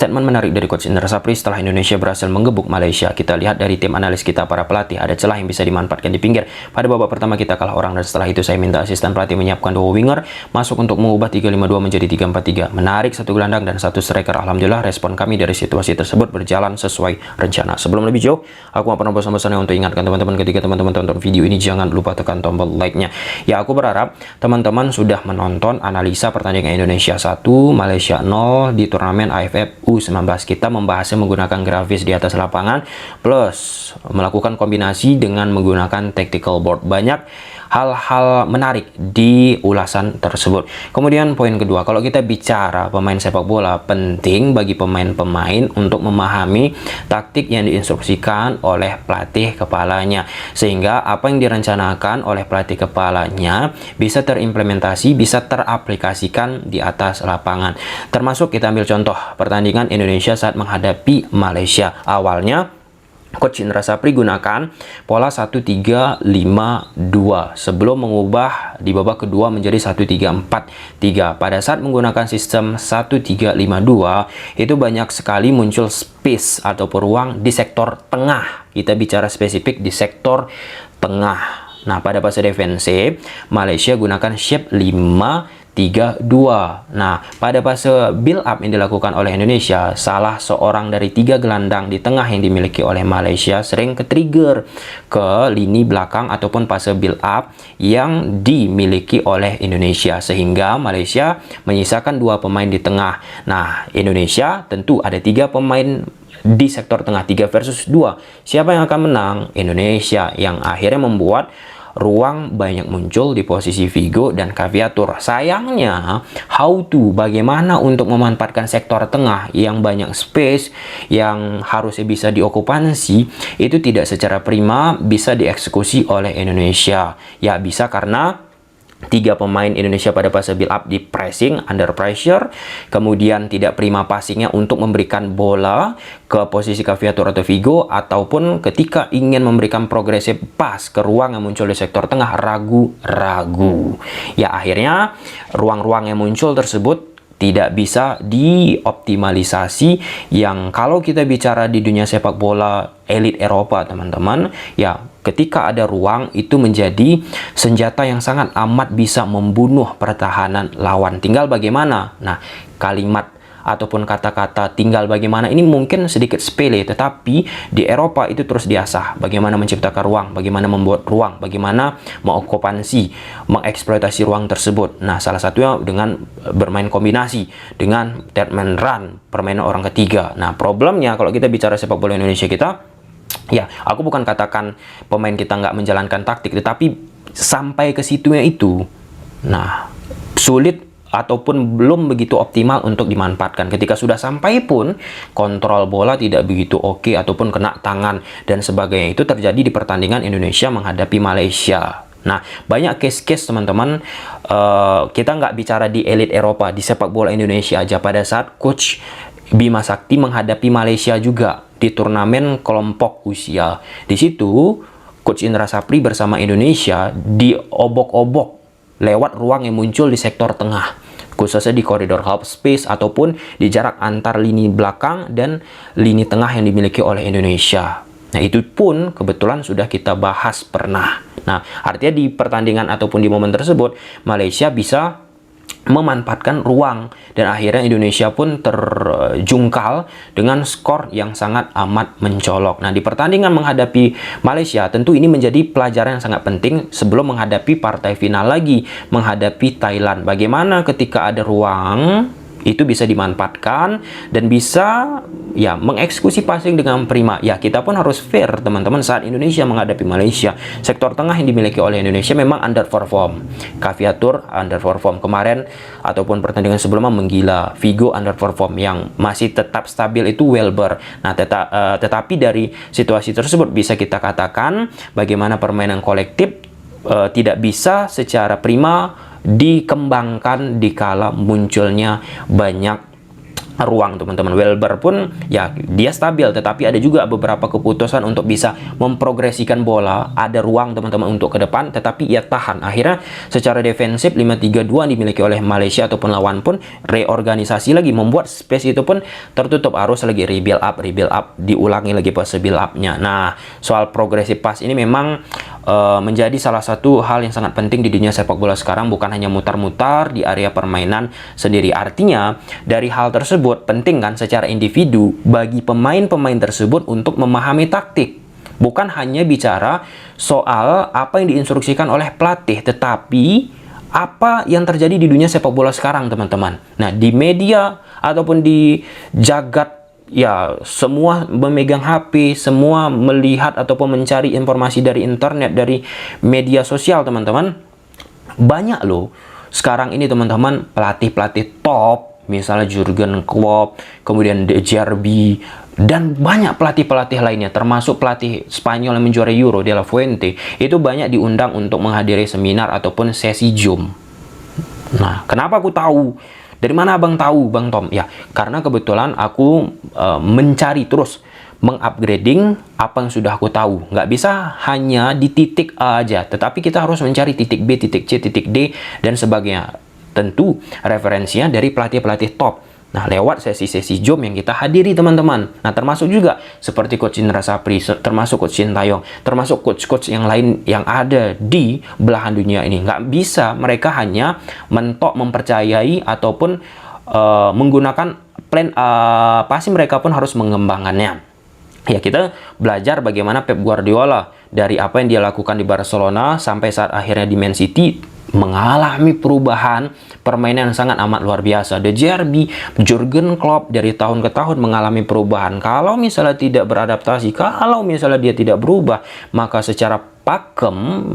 Statement menarik dari Coach Indra Sapri setelah Indonesia berhasil menggebuk Malaysia. Kita lihat dari tim analis kita para pelatih, ada celah yang bisa dimanfaatkan di pinggir. Pada babak pertama kita kalah orang dan setelah itu saya minta asisten pelatih menyiapkan dua winger masuk untuk mengubah 3-5-2 menjadi 3-4-3. Menarik satu gelandang dan satu striker. Alhamdulillah respon kami dari situasi tersebut berjalan sesuai rencana. Sebelum lebih jauh, aku pernah bosan-bosannya untuk ingatkan teman-teman, ketika teman-teman tonton video ini jangan lupa tekan tombol like-nya. Ya, aku berharap teman-teman sudah menonton analisa pertandingan Indonesia 1 Malaysia 0 di turnamen AFF U19. Kita membahasnya menggunakan grafis di atas lapangan plus melakukan kombinasi dengan menggunakan tactical board. Banyak hal-hal menarik di ulasan tersebut. Kemudian poin kedua, kalau kita bicara pemain sepak bola, penting bagi pemain-pemain untuk memahami taktik yang diinstruksikan oleh pelatih kepalanya, sehingga apa yang direncanakan oleh pelatih kepalanya bisa terimplementasi, bisa teraplikasikan di atas lapangan. Termasuk kita ambil contoh pertandingan Indonesia saat menghadapi Malaysia. Awalnya Coach Indra Sapri gunakan pola 1-3-5-2 sebelum mengubah di babak kedua menjadi 1-3-4-3. Pada saat menggunakan sistem 1-3-5-2 itu banyak sekali muncul space atau ruang di sektor tengah. Kita bicara spesifik di sektor tengah. Nah, pada fase defensif Malaysia gunakan shape 5-3-2. Nah, pada fase build up yang dilakukan oleh Indonesia, salah seorang dari 3 gelandang di tengah yang dimiliki oleh Malaysia sering ke-trigger ke lini belakang ataupun fase build up yang dimiliki oleh Indonesia, sehingga Malaysia menyisakan 2 pemain di tengah. Nah, Indonesia tentu ada 3 pemain di sektor tengah, 3 versus 2. Siapa yang akan menang? Indonesia, yang akhirnya membuat ruang banyak muncul di posisi Figo dan Caviatur. Sayangnya, bagaimana untuk memanfaatkan sektor tengah yang banyak space, yang harusnya bisa diokupansi, itu tidak secara prima bisa dieksekusi oleh Indonesia. Ya, bisa karena 3 pemain Indonesia pada fase build up di pressing, under pressure, kemudian tidak prima passingnya untuk memberikan bola ke posisi Caviatur atau Figo, ataupun ketika ingin memberikan progresif pass ke ruang yang muncul di sektor tengah ragu-ragu. Ya, akhirnya ruang-ruang yang muncul tersebut tidak bisa dioptimalisasi, yang kalau kita bicara di dunia sepak bola elit Eropa, teman-teman, ya ketika ada ruang itu menjadi senjata yang sangat amat bisa membunuh pertahanan lawan. Tinggal bagaimana? Nah, kalimat ataupun kata-kata tinggal bagaimana ini mungkin sedikit sepele, tetapi di Eropa itu terus diasah. Bagaimana menciptakan ruang, bagaimana membuat ruang, bagaimana mengokupansi, mengeksploitasi ruang tersebut. Nah, salah satunya dengan bermain kombinasi dengan third man run, permainan orang ketiga. Nah, problemnya kalau kita bicara sepak bola Indonesia kita, ya, aku bukan katakan pemain kita nggak menjalankan taktik, tetapi sampai ke situnya itu, nah, sulit ataupun belum begitu optimal untuk dimanfaatkan. Ketika sudah sampai pun, kontrol bola tidak begitu oke, ataupun kena tangan dan sebagainya. Itu terjadi di pertandingan Indonesia menghadapi Malaysia. Nah, banyak case-case teman-teman, kita nggak bicara di elit Eropa, di sepak bola Indonesia aja. Pada saat Coach Bima Sakti menghadapi Malaysia juga di turnamen kelompok usia, di situ Coach Indra Sapri bersama Indonesia diobok-obok lewat ruang yang muncul di sektor tengah, khususnya di koridor half space ataupun di jarak antar lini belakang dan lini tengah yang dimiliki oleh Indonesia. Nah, itu pun kebetulan sudah kita bahas pernah. Nah, artinya di pertandingan ataupun di momen tersebut Malaysia bisa memanfaatkan ruang dan akhirnya Indonesia pun terjungkal dengan skor yang sangat amat mencolok. Nah, di pertandingan menghadapi Malaysia tentu ini menjadi pelajaran yang sangat penting sebelum menghadapi partai final lagi menghadapi Thailand. Bagaimana ketika ada ruang itu bisa dimanfaatkan dan bisa ya mengeksekusi passing dengan prima. Ya, kita pun harus fair teman-teman, saat Indonesia menghadapi Malaysia, sektor tengah yang dimiliki oleh Indonesia memang underperform. Caviatur underperform kemarin ataupun pertandingan sebelumnya menggila. Figo underperform, yang masih tetap stabil itu Welber. Nah, tetapi dari situasi tersebut bisa kita katakan bagaimana permainan kolektif tidak bisa secara prima dikembangkan dikala munculnya banyak ruang teman-teman. Welber pun ya dia stabil, tetapi ada juga beberapa keputusan untuk bisa memprogresikan bola, ada ruang teman-teman untuk ke depan, tetapi ia tahan. Akhirnya secara defensif 5-3-2 dimiliki oleh Malaysia ataupun lawan pun reorganisasi lagi, membuat space itu pun tertutup, harus lagi rebuild up, diulangi lagi fase build up-nya. Nah, soal progresif pass ini memang menjadi salah satu hal yang sangat penting di dunia sepak bola sekarang, bukan hanya mutar-mutar di area permainan sendiri. Artinya dari hal tersebut penting kan secara individu bagi pemain-pemain tersebut untuk memahami taktik. Bukan hanya bicara soal apa yang diinstruksikan oleh pelatih, tetapi apa yang terjadi di dunia sepak bola sekarang, teman-teman. Nah, di media ataupun di jagat ya, semua memegang HP, semua melihat ataupun mencari informasi dari internet, dari media sosial, teman-teman. Banyak loh sekarang ini, teman-teman, pelatih-pelatih top, misalnya Jurgen Klopp, kemudian De Zerbi, dan banyak pelatih-pelatih lainnya, termasuk pelatih Spanyol yang menjuarai Euro, De La Fuente, itu banyak diundang untuk menghadiri seminar ataupun sesi Zoom. Nah, kenapa aku tahu? Dari mana abang tahu, Bang Tom? Ya, karena kebetulan aku mencari terus, mengupgrading apa yang sudah aku tahu. Nggak bisa hanya di titik A aja, tetapi kita harus mencari titik B, titik C, titik D, dan sebagainya. Tentu referensinya dari pelatih-pelatih top. Nah, lewat sesi-sesi Zoom yang kita hadiri, teman-teman. Nah, termasuk juga seperti Coach Indra Sapri, termasuk Coach Sintayong, termasuk coach-coach yang lain yang ada di belahan dunia ini. Nggak bisa mereka hanya mentok mempercayai ataupun menggunakan plan A, pasti mereka pun harus mengembangkannya. Ya, kita belajar bagaimana Pep Guardiola dari apa yang dia lakukan di Barcelona sampai saat akhirnya di Man City mengalami perubahan permainan yang sangat amat luar biasa. De Zerbi, Jurgen Klopp dari tahun ke tahun mengalami perubahan. Kalau misalnya tidak beradaptasi, kalau misalnya dia tidak berubah, maka secara pakem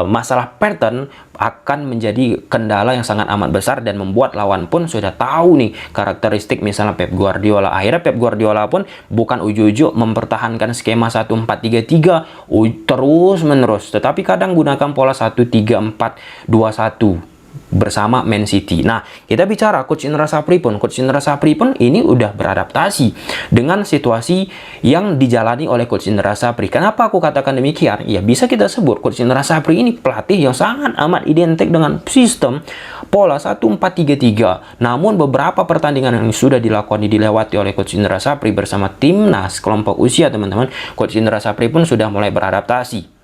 masalah pattern akan menjadi kendala yang sangat amat besar, dan membuat lawan pun sudah tahu nih karakteristik misalnya Pep Guardiola. Akhirnya Pep Guardiola pun bukan ujuk-ujuk mempertahankan skema 1-4-3-3 terus menerus, tetapi kadang gunakan pola 1-3-4-2-1 bersama Man City. Nah, kita bicara Coach Indra Sapri pun. Coach Indra Sapri pun ini udah beradaptasi dengan situasi yang dijalani oleh Coach Indra Sapri. Kenapa aku katakan demikian? Ya, bisa kita sebut Coach Indra Sapri ini pelatih yang sangat amat identik dengan sistem pola 1-4-3-3. Namun beberapa pertandingan yang sudah dilewati oleh Coach Indra Sapri bersama timnas kelompok usia, teman-teman, Coach Indra Sapri pun sudah mulai beradaptasi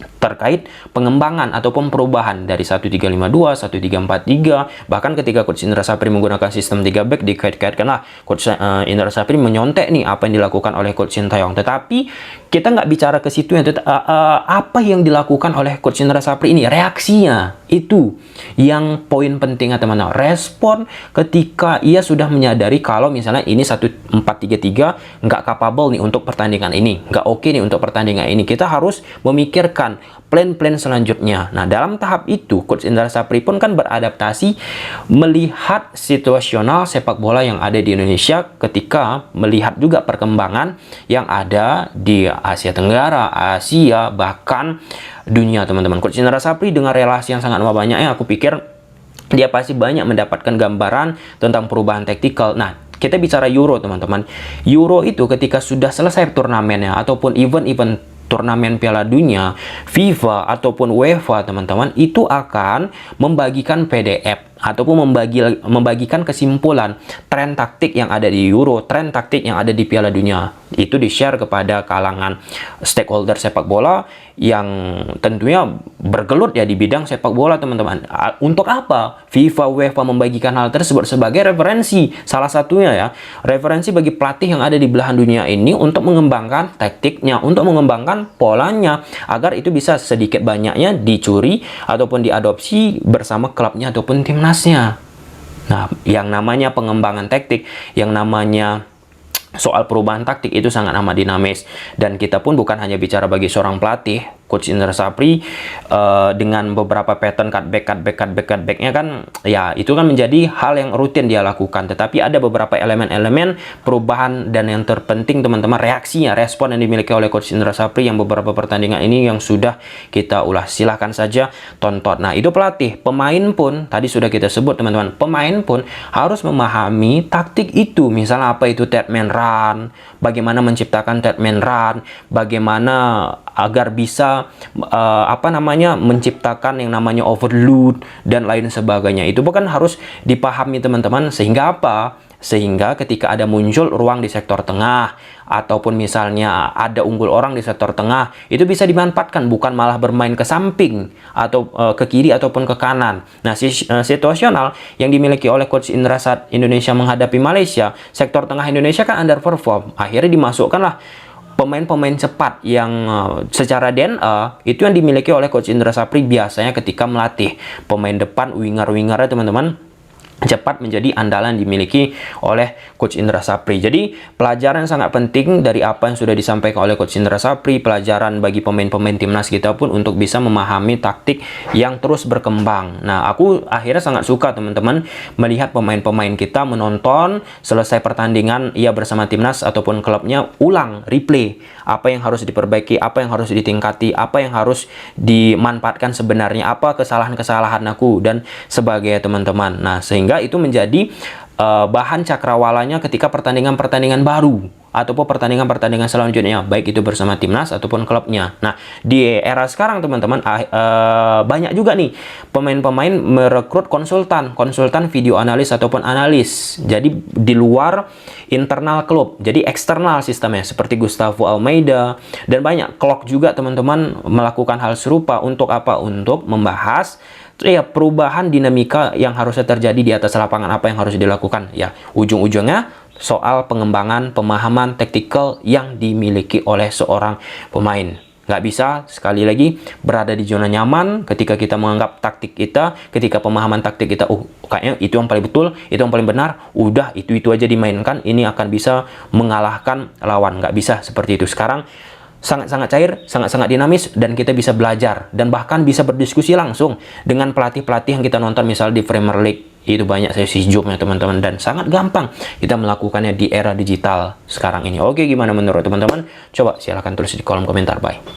terkait pengembangan ataupun perubahan dari 1-3-5-2, 1-3-4-3. Bahkan ketika Coach Indra Sapri menggunakan sistem 3 back, dikait-kaitkanlah Coach Indra Sapri menyontek nih apa yang dilakukan oleh Coach Sintayong. Tetapi kita nggak bicara ke situ, apa yang dilakukan oleh Coach Indra Sapri ini, reaksinya itu yang poin pentingnya, teman-teman. Respon ketika ia sudah menyadari kalau misalnya ini 1-4-3-3 nggak capable nih untuk pertandingan ini, nggak oke nih untuk pertandingan ini. Kita harus memikirkan plan-plan selanjutnya. Nah, dalam tahap itu Coach Indra Sapri pun kan beradaptasi melihat situasional sepak bola yang ada di Indonesia, ketika melihat juga perkembangan yang ada di Asia Tenggara, Asia, bahkan dunia, teman-teman. Coach Indra Sapri dengan relasi yang sangat banyaknya, aku pikir dia pasti banyak mendapatkan gambaran tentang perubahan taktikal. Nah, kita bicara Euro, teman-teman. Euro itu ketika sudah selesai turnamennya ataupun event-event turnamen Piala Dunia, FIFA ataupun UEFA, teman-teman, itu akan membagikan PDF ataupun membagikan kesimpulan tren taktik yang ada di Euro, tren taktik yang ada di Piala Dunia. Itu di-share kepada kalangan stakeholder sepak bola yang tentunya bergelut ya di bidang sepak bola, teman-teman. Untuk apa FIFA, UEFA membagikan hal tersebut? Sebagai referensi, salah satunya ya, referensi bagi pelatih yang ada di belahan dunia ini untuk mengembangkan taktiknya, untuk mengembangkan polanya, agar itu bisa sedikit banyaknya dicuri ataupun diadopsi bersama klubnya ataupun timnasnya. Nah, yang namanya pengembangan taktik, yang namanya soal perubahan taktik itu sangat amat dinamis, dan kita pun bukan hanya bicara bagi seorang pelatih, Coach Indra Sapri dengan beberapa pattern cutbacknya kan, ya itu kan menjadi hal yang rutin dia lakukan. Tetapi ada beberapa elemen-elemen perubahan, dan yang terpenting teman-teman, reaksinya, respon yang dimiliki oleh Coach Indra Sapri yang beberapa pertandingan ini yang sudah kita ulas. Silahkan saja tonton. Nah, itu pelatih. Pemain pun tadi sudah kita sebut teman-teman, pemain pun harus memahami taktik itu. Misalnya apa itu third man run, bagaimana menciptakan third man run, bagaimana agar bisa menciptakan yang namanya overload dan lain sebagainya. Itu bukan harus dipahami teman-teman, sehingga apa? Sehingga ketika ada muncul ruang di sektor tengah, ataupun misalnya ada unggul orang di sektor tengah, itu bisa dimanfaatkan, bukan malah bermain ke samping atau ke kiri ataupun ke kanan. Nah, situasional yang dimiliki oleh Coach Indra saat Indonesia menghadapi Malaysia, sektor tengah Indonesia kan underperform, akhirnya dimasukkanlah pemain-pemain cepat yang secara DNA itu yang dimiliki oleh Coach Indra Sapri biasanya ketika melatih pemain depan, winger-wingernya teman-teman, cepat menjadi andalan dimiliki oleh Coach Indra Sapri. Jadi pelajaran sangat penting dari apa yang sudah disampaikan oleh Coach Indra Sapri, pelajaran bagi pemain-pemain timnas kita pun untuk bisa memahami taktik yang terus berkembang. Nah, aku akhirnya sangat suka teman-teman melihat pemain-pemain kita menonton selesai pertandingan ia bersama timnas ataupun klubnya, ulang, replay, apa yang harus diperbaiki, apa yang harus ditingkati, apa yang harus dimanfaatkan sebenarnya, apa kesalahan-kesalahan aku dan sebagainya teman-teman. Nah, sehingga itu menjadi bahan cakrawalanya ketika pertandingan-pertandingan baru ataupun pertandingan-pertandingan selanjutnya, baik itu bersama timnas ataupun klubnya. Nah, di era sekarang teman-teman, banyak juga nih pemain-pemain merekrut konsultan video analis ataupun analis. Jadi di luar internal klub, jadi eksternal sistemnya, seperti Gustavo Almeida dan banyak. Klok juga teman-teman melakukan hal serupa. Untuk apa? Untuk membahas ya perubahan dinamika yang harusnya terjadi di atas lapangan, apa yang harus dilakukan. Ya, ujung-ujungnya soal pengembangan pemahaman taktikal yang dimiliki oleh seorang pemain. Nggak bisa, sekali lagi, berada di zona nyaman ketika kita menganggap taktik kita, ketika pemahaman taktik kita, kayaknya itu yang paling betul, itu yang paling benar, udah itu aja dimainkan, ini akan bisa mengalahkan lawan. Nggak bisa seperti itu. Sekarang sangat-sangat cair, sangat-sangat dinamis, dan kita bisa belajar dan bahkan bisa berdiskusi langsung dengan pelatih-pelatih yang kita nonton misalnya di Premier League. Itu banyak sesi Zoom-nya teman-teman, dan sangat gampang kita melakukannya di era digital sekarang ini. Oke, gimana menurut teman-teman? Coba silahkan tulis di kolom komentar. Bye.